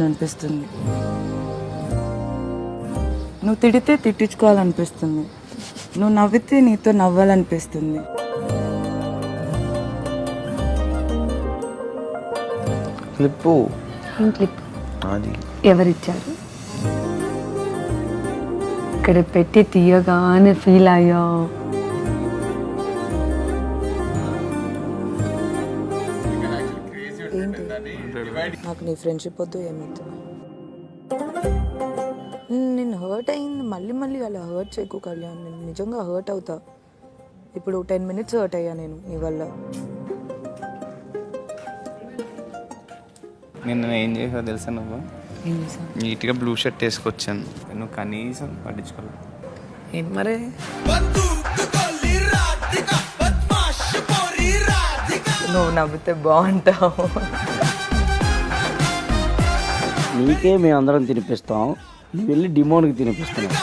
అనిపిస్తుంది. నువ్వు తిడితే తిట్టించుకోవాలనిపిస్తుంది. నువ్వు నవ్వితే నీతో నవ్వాలనిపిస్తుంది. క్లిప్పు ఏం క్లిప్ అది ఎవరిచ్చారు? ఇక్కడ పెట్టి తీయగానే ఫీల్ అయ్యా. నాకు నీ ఫ్రెండ్షిప్ వద్దు ఏమొద్దు. నేను హర్ట్ అయింది, మళ్ళీ మళ్ళీ అలా హర్ట్ చేయకు కళ్యాణ్. నేను నిజంగా హర్ట్ అవుతా. ఇప్పుడు 10 minutes హర్ట్ అయ్యా నేను నీ వల్ల. నేను ఏం చేసావు తెలుసా? నువ్వు ఏం చేశాను? నీట్గా బ్లూ షర్ట్ వేసుకొచ్చాను, నువ్వు కనీసం పట్టించుకోలేదు. ఏంటి మరే? నువ్వు నవ్వితే బాగుంటావు. నీకే మేము అందరం తినిపిస్తాం, నువ్వు వెళ్ళి డిమోన్కి తినిపిస్తున్నావు.